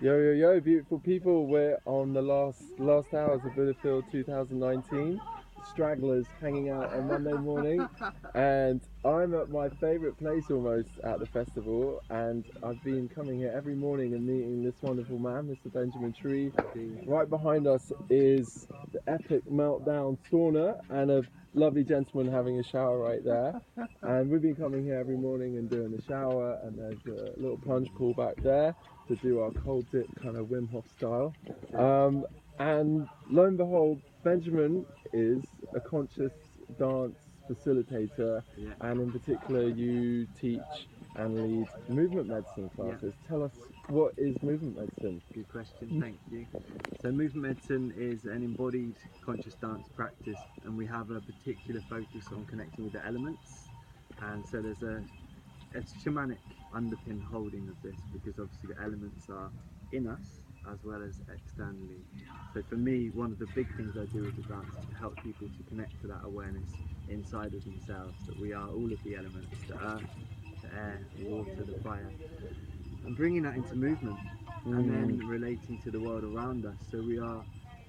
Yo, yo, yo, beautiful people. We're on the last hours of Buddhafield 2019. Stragglers hanging out on Monday morning. And I'm at my favourite place almost at the festival. And I've been coming here every morning and meeting this wonderful man, Mr. Benjamin Tree. Right behind us is the epic meltdown sauna and a lovely gentleman having a shower right there. And we've been coming here every morning and doing the shower, and there's a little plunge pool back there to do our cold dip kind of Wim Hof style. And lo and behold, Benjamin is a conscious dance facilitator, and in particular you teach and lead movement medicine classes. Tell us, what is movement medicine? Good question, thank you. So movement medicine is an embodied conscious dance practice, and we have a particular focus on connecting with the elements. And so there's a shamanic underpin holding of this, because obviously the elements are in us as well as externally. So for me, one of the big things I do with the dance is to help people to connect to that awareness inside of themselves, that we are all of the elements, the earth, the air, the water, the fire, and bringing that into movement, and then relating to the world around us. So we are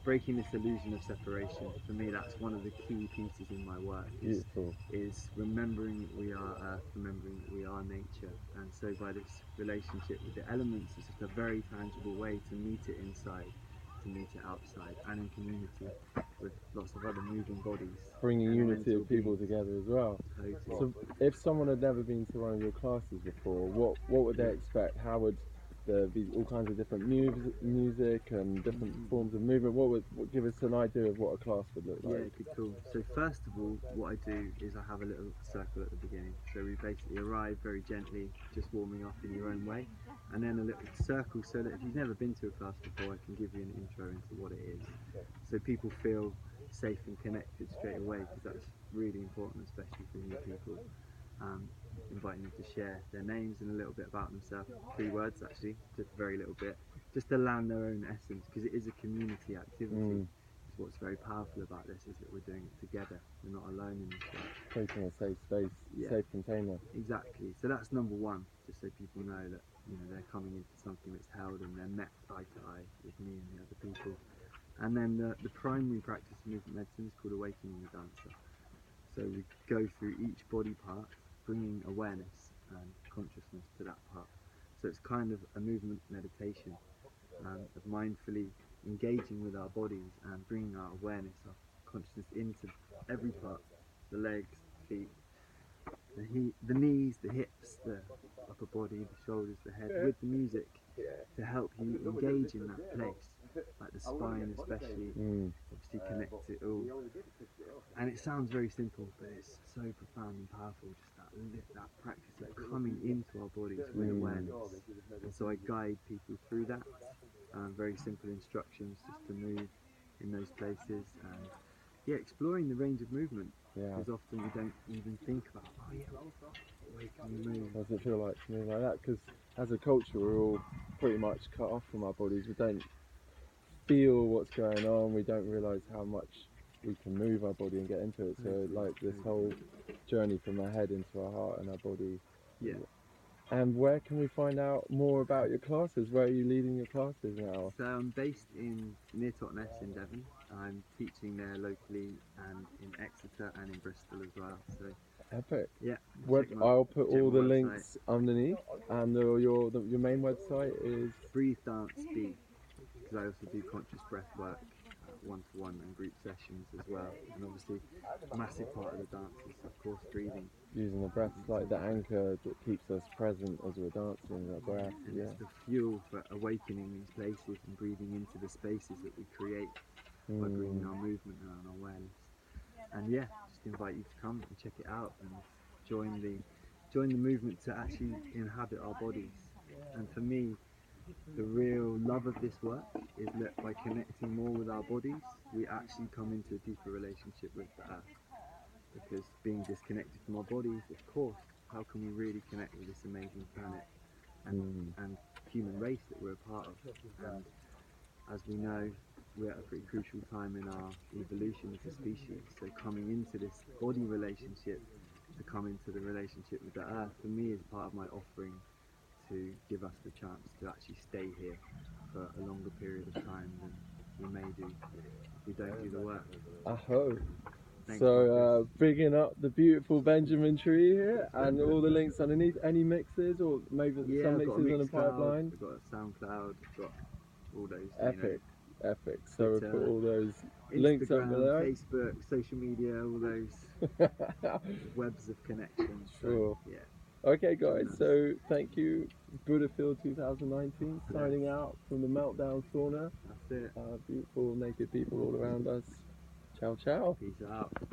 breaking this illusion of separation. For me, that's one of the key pieces in my work, is remembering that we are earth, remembering that we are nature. And so by this relationship with the elements, it's just a very tangible way to meet it inside, to meet it outside, and in community with lots of other moving bodies. Bringing unity of people together as well. Totally. So if someone had never been to one of your classes before, what would they expect? How would there be all kinds of different music and different forms of movement? What give us an idea of what a class would look like? Yeah, good, cool. So first of all, what I do is I have a little circle at the beginning. So we basically arrive very gently, just warming up in your own way, and then a little circle, so that if you've never been to a class before, I can give you an intro into what it is, so people feel safe and connected straight away, because that's really important, especially for new people. Inviting them to share their names and a little bit about themselves. 3 words actually, just a very little bit, just to land their own essence, because it is a community activity. What's very powerful about this is that we're doing it together. We're not alone in this work. Creating a safe space, safe container. Exactly. So that's number one, just so people know that they're coming into something that's held and they're met eye to eye with me and the other people. And then the primary practice of movement medicine is called awakening the dancer. So we go through each body part, bringing awareness and consciousness to that part. So it's kind of a movement meditation, of mindfully engaging with our bodies and bringing our awareness, our consciousness into every part, the legs, the feet, the knees, the hips, the upper body, the shoulders, the head, with the music to help you engage in that place, like the spine especially, obviously connect it all. And it sounds very simple, but it's so profound and powerful, just that practice of coming into our bodies with awareness. And so I guide people through that, very simple instructions just to move in those places, and exploring the range of movement, because often we don't even think about, way can we move? What does it feel like to move like that? Because as a culture, we're all pretty much cut off from our bodies. We don't feel what's going on. We don't realise how much we can move our body and get into it. So like this whole journey from our head into our heart and our body. Yeah. And where can we find out more about your classes? Where are you leading your classes now? So I'm based near Totnes in Devon. I'm teaching there locally and in Exeter and in Bristol as well. So epic. Yeah. I'll put all the links underneath, and your main website is Breathe Dance Be, because I also do conscious breath work, one-to-one and group sessions as well. And obviously, a massive part of the dance is, of course, breathing. Using the breath like the anchor that keeps us present as we're dancing, that breath. And it's the fuel for awakening these places and breathing into the spaces that we create by bringing our movement and our awareness. And just invite you to come and check it out and join the movement to actually inhabit our bodies. And for me, the real love of this work is that by connecting more with our bodies, we actually come into a deeper relationship with the earth. Because being disconnected from our bodies, of course, how can we really connect with this amazing planet and human race that we're a part of? And as we know, we're at a pretty crucial time in our evolution as a species. So coming into this body relationship, to come into the relationship with the earth, for me is part of my offering to give us the chance to actually stay here for a longer period of time than we may do if we don't do the work. I hope. Thanks, So, Marcus. bigging up the beautiful Benjamin tree here, and all the links underneath. Any mixes, or maybe Yeah, some I've got a mixes in the Mixcloud, pipeline? I've got a SoundCloud, I've got all those. Epic, epic. So we'll put Twitter, all those links up Instagram, below. Facebook, social media, all those webs of connections. Sure. So, yeah. Okay, guys. Join us. So thank you, Buddhafield 2019, signing out from the Meltdown Sauna. That's it. Beautiful naked people all around us. Ciao, ciao. Peace out.